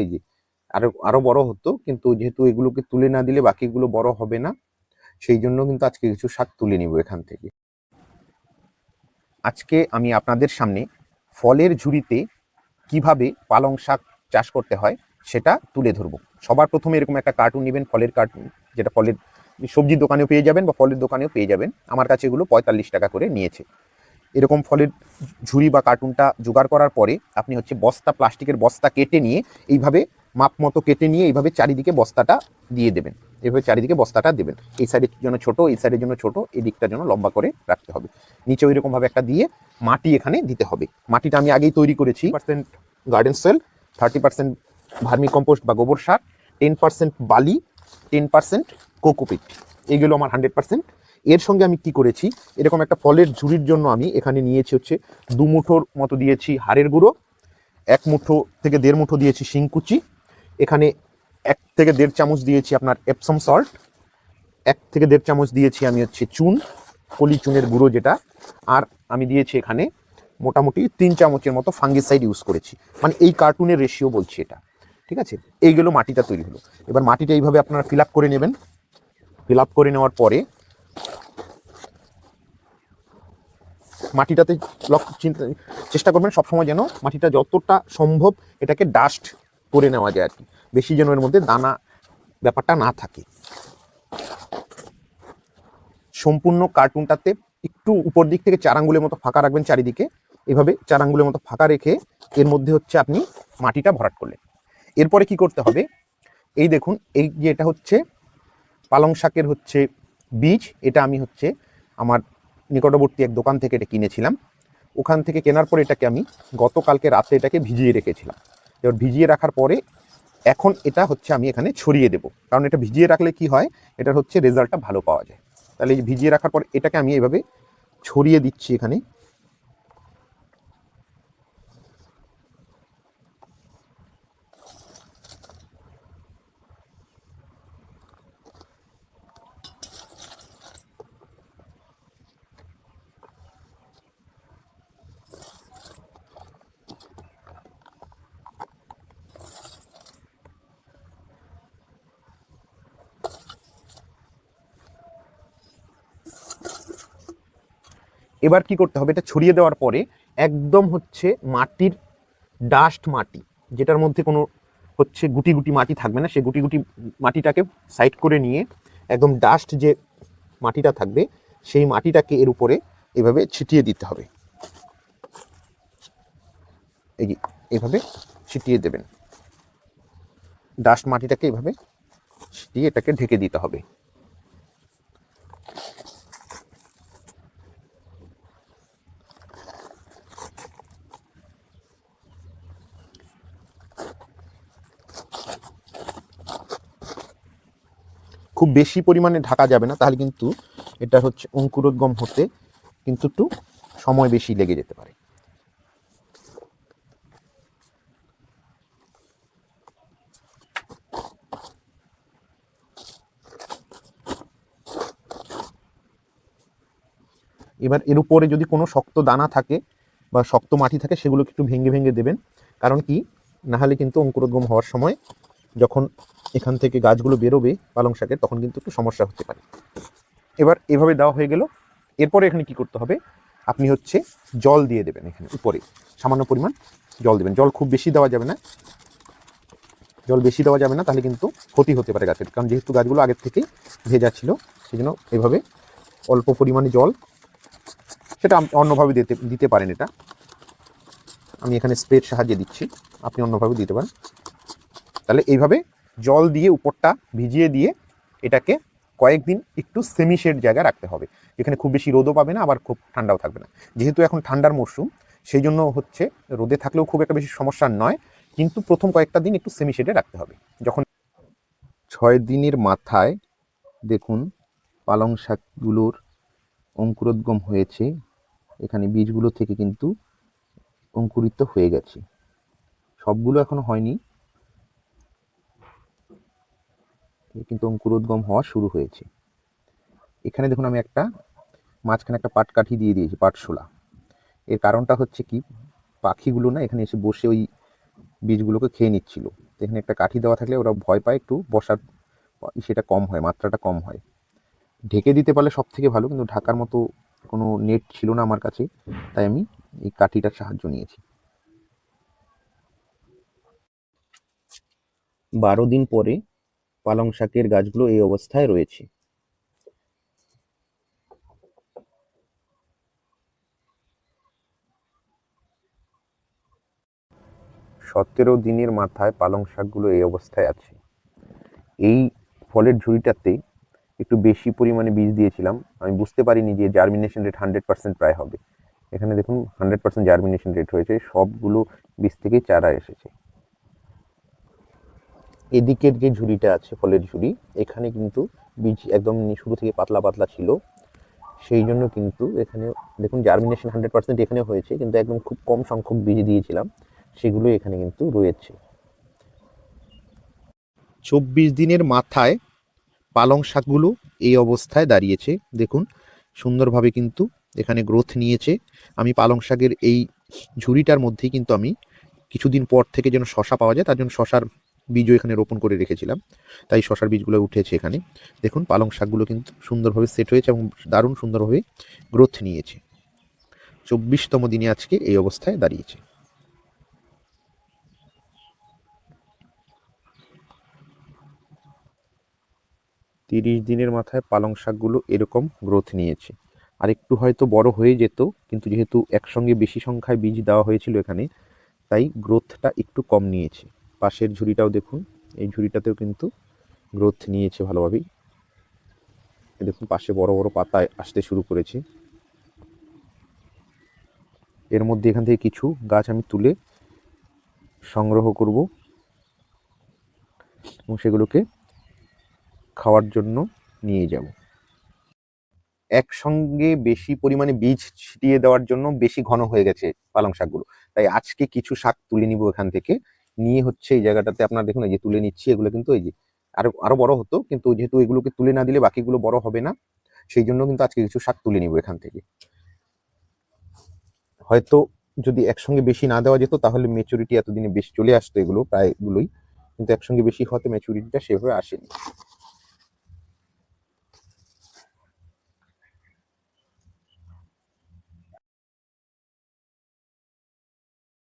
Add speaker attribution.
Speaker 1: এই যে আরো বড় হতো, কিন্তু যেহেতু এগুলোকে তুলে না দিলে বাকিগুলো বড় হবে না, সেই জন্য কিন্তু আজকে কিছু শাক তুলে নিব এখান থেকে। আজকে আমি আপনাদের সামনে ফলের ঝুড়িতে কিভাবে পালং শাক চাষ করতে হয় সেটা তুলে ধরবো। সবার প্রথমে এরকম একটা কার্টুন নেবেন, ফলের কার্টুন, যেটা ফলের সবজির দোকানেও পেয়ে যাবেন বা ফলের দোকানেও পেয়ে যাবেন। আমার কাছে এগুলো 45 টাকা করে নিয়েছে। এরকম ফলের ঝুড়ি বা কার্টুনটা জোগাড় করার পরে আপনি হচ্ছে বস্তা, প্লাস্টিকের বস্তা কেটে নিয়ে এইভাবে মাপ মতো কেটে নিয়ে এইভাবে চারিদিকে বস্তাটা দিয়ে দেবেন। এইভাবে চারিদিকে বস্তাটা দেবেন। এই সাইডের জন্য ছোট, এই সাইডের জন্য ছোট, এই দিকটার জন্য লম্বা করে রাখতে হবে। নিচে ওইরকমভাবে একটা দিয়ে মাটি এখানে দিতে হবে। মাটিটা আমি আগেই তৈরি করেছি। 10% গার্ডেন সয়েল, 30% ভার্মি কম্পোস্ট বা গোবর সার, 10% বালি, 10% কোকোপিট, এইগুলো আমার 100%। এর সঙ্গে আমি কি করেছি, এরকম একটা ফলের ঝুড়ির জন্য আমি এখানে নিয়েছি হচ্ছে 2 মুঠোর মতো দিয়েছি হাড়ের গুঁড়ো, 1 মুঠো থেকে 1.5 মুঠো দিয়েছি শিংকুচি, এখানে 1 থেকে 1.5 চামচ দিয়েছি আপনার এপসম সল্ট, 1 থেকে 1.5 চামচ দিয়েছি আমি হচ্ছে চুন, কলি চুনের গুঁড়ো যেটা, আর আমি দিয়েছি এখানে মোটামুটি 3 চামচের মতো ফাঙ্গিসাইড ইউজ করেছি। মানে এই কার্টুনের রেশিও বলছি এটা, ঠিক আছে। এইগুলো মাটিটা তৈরি হলো। এবার মাটিটা এইভাবে আপনারা ফিল আপ করে নেবেন। ফিল আপ করে নেওয়ার পরে মাটিটাতে চেষ্টা করবেন সবসময় যেন মাটিটা যতটা সম্ভব এটাকে ডাস্ট করে নেওয়া যায় আর কি, বেশি যেন এর মধ্যে দানা ব্যাপারটা না থাকে। সম্পূর্ণ কার্টুনটাতে একটু উপর দিক থেকে 4 আঙ্গুলের মতো ফাঁকা রাখবেন চারিদিকে, এভাবে 4 আঙ্গুলের মতো ফাঁকা রেখে এর মধ্যে হচ্ছে আপনি মাটিটা ভরাট করলেন। এরপরে কি করতে হবে, এই দেখুন, এই যে এটা হচ্ছে পালং শাকের হচ্ছে বীজ, এটা আমি হচ্ছে আমার নিকটবর্তী এক দোকান থেকে এটা কিনেছিলাম। ওখান থেকে কেনার পরে এটাকে আমি গতকালকে রাতে এটাকে ভিজিয়ে রেখেছিলাম। এবার ভিজিয়ে রাখার পরে এখন এটা হচ্ছে আমি এখানে ছড়িয়ে দেব, কারণ এটা ভিজিয়ে রাখলে কি হয়, এটার হচ্ছে রেজাল্টটা ভালো পাওয়া যায়। তাহলে এই ভিজিয়ে রাখার পর এটাকে আমি এভাবে ছড়িয়ে দিচ্ছি এখানে। এবার কি করতে হবে, এটা ছড়িয়ে দেওয়ার পরে একদম হচ্ছে মাটির ডাস্ট মাটি, যেটার মধ্যে কোনো হচ্ছে গুটি গুটি মাটি থাকবে না, সেই গুটি গুটি মাটিটাকে সাইড করে নিয়ে একদম ডাস্ট যে মাটিটা থাকবে সেই মাটিটাকে এর উপরে এভাবে ছিটিয়ে দিতে হবে। এইভাবে ছিটিয়ে দেবেন, ডাস্ট মাটিটাকে এইভাবে ছিটিয়ে এটাকে ঢেকে দিতে হবে। খুব বেশি পরিমাণে ঢাকা যাবে না, তাহলে কিন্তু এটা হচ্ছে অঙ্কুরোদ্গম হতে কিন্তু একটু সময় বেশি লেগে যেতে পারে। এবার এর উপরে যদি কোনো শক্ত দানা থাকে বা শক্ত মাটি থাকে সেগুলোকে একটু ভেঙে ভেঙে দেবেন, কারণ কি, নাহলে কিন্তু অঙ্কুরোদ্গম হওয়ার সময় যখন এখান থেকে গাছগুলো বেরোবে পালং শাকের, তখন কিন্তু একটু সমস্যা হতে পারে। এবার এভাবে দেওয়া হয়ে গেল। এরপরে এখানে কি করতে হবে, আপনি হচ্ছে জল দিয়ে দেবেন, এখানে উপরে সামান্য পরিমাণ জল দেবেন। জল খুব বেশি দেওয়া যাবে না, জল বেশি দেওয়া যাবে না, তাহলে কিন্তু ক্ষতি হতে পারে গাছের, কারণ যেহেতু গাছগুলো আগের থেকেই ভেজা ছিল, সেই জন্য এভাবে অল্প পরিমাণে জল, সেটা অন্যভাবে দিতে পারেন। এটা আমি এখানে স্প্রের সাহায্যে দিচ্ছি, আপনি অন্যভাবে দিতে পারেন। তাহলে এইভাবে জল দিয়ে উপরটা ভিজিয়ে দিয়ে এটাকে কয়েকদিন একটু সেমি শেড জায়গায় রাখতে হবে, যেখানে খুব বেশি রোদও পাবে না আবার খুব ঠান্ডাও থাকবে না। যেহেতু এখন ঠান্ডার মরশুম, সেই জন্য হচ্ছে রোদে থাকলেও খুব একটা বেশি সমস্যা নয়, কিন্তু প্রথম কয়েকটা দিন একটু সেমি শেডে রাখতে হবে। যখন 6 দিনের মাথায় দেখুন পালং শাকগুলোর অঙ্কুরোদ্গম হয়েছে, এখানে বীজগুলো থেকে কিন্তু অঙ্কুরিত হয়ে গেছে, সবগুলো এখনো হয়নি, কিন্তু অঙ্কুরোদ্গম হওয়া শুরু হয়েছে। এখানে দেখুন আমি একটা মাঝখানে একটা পাটকাঠি দিয়ে দিয়েছি, পাটশোলা। এর কারণটা হচ্ছে কি, পাখিগুলো না এখানে এসে বসে ওই বীজগুলোকে খেয়ে নিচ্ছিল, এখানে একটা কাঠি দেওয়া থাকলে ওরা ভয় পায়, একটু বসার সেটা কম হয়, মাত্রাটা কম হয়। ঢেকে দিতে পারলে সব থেকে ভালো, কিন্তু ঢাকার মতো কোনো নেট ছিল না আমার কাছে, তাই আমি এই কাঠিটার সাহায্য নিয়েছি। 12 দিন পরে পালং শাকের গাছগুলো এই অবস্থায় রয়েছে। সতেরো দিনের মাথায় পালং শাকগুলো এই অবস্থায় আছে। এই ফলের ঝুড়িটাতে একটু বেশি পরিমাণে বীজ দিয়েছিলাম, আমি বুঝতে পারিনি যে জার্মিনেশন রেট 100% প্রায় হবে। এখানে দেখুন 100% জার্মিনেশন রেট হয়েছে, সবগুলো বীজ থেকেই চারা এসেছে। এদিকের যে ঝুড়িটা আছে ফলের ঝুড়ি, এখানে কিন্তু বীজ একদম শুরু থেকে পাতলা পাতলা ছিল, সেই জন্য কিন্তু এখানে দেখুন জার্মিনেশন 100% এখানে হয়েছে, কিন্তু একদম খুব কম সংখ্যক বীজ দিয়েছিলাম, সেগুলো এখানে কিন্তু রয়েছে। 24 দিনের মাথায় পালং শাকগুলো এই অবস্থায় দাঁড়িয়েছে। দেখুন সুন্দরভাবে কিন্তু এখানে গ্রোথ নিয়েছে। আমি পালং শাকের এই ঝুড়িটার মধ্যেই কিন্তু আমি কিছুদিন পর থেকে যেন শশা পাওয়া যায়, তার জন্য শশার বীজও এখানে রোপণ করে রেখেছিলাম, তাই শশার বীজগুলো উঠেছে এখানে। দেখুন পালং শাকগুলো কিন্তু সুন্দরভাবে সেট হয়েছে এবং দারুণ সুন্দরভাবে গ্রোথ নিয়েছে। 24তম দিনে আজকে এই অবস্থায় দাঁড়িয়েছে। তিরিশ দিনের মাথায় পালং শাকগুলো এরকম গ্রোথ নিয়েছে। আর একটু হয়তো বড় হয়ে যেত, কিন্তু যেহেতু একসঙ্গে বেশি সংখ্যায় বীজ দেওয়া হয়েছিল এখানে, তাই গ্রোথটা একটু কম নিয়েছে। পাশের ঝুড়িটাও দেখুন, এই ঝুড়িটাতেও কিন্তু গ্রোথ নিয়েছে ভালোভাবেই। দেখুন পাশে বড় বড় পাতা আসতে শুরু করেছে। এর মধ্যে এখান থেকে কিছু গাছ আমি তুলে সংগ্রহ করব এবং সেগুলোকে খাওয়ার জন্য নিয়ে যাব। একসঙ্গে বেশি পরিমাণে বীজ ছিটিয়ে দেওয়ার জন্য বেশি ঘন হয়ে গেছে পালং শাকগুলো, তাই আজকে কিছু শাক তুলে নিব এখান থেকে, নিয়ে হচ্ছে এই জায়গাটাতে আপনার দেখুন এই যে তুলে নিচ্ছি, এগুলো কিন্তু এই যে আরো আরো বড় হতো, কিন্তু যেহেতু এগুলোকে তুলে না দিলে বাকিগুলো বড় হবে না, সেই জন্য কিন্তু আজকে কিছু শাক তুলে নিব এখান থেকে। হয়তো যদি একসঙ্গে বেশি না দেওয়া যেত তাহলে ম্যাচুরিটি এতদিনে বেশি চলে আসতো, এগুলো প্রায় এগুলোই, কিন্তু একসঙ্গে বেশি হতে ম্যাচুরিটিটা সেভাবে আসেনি।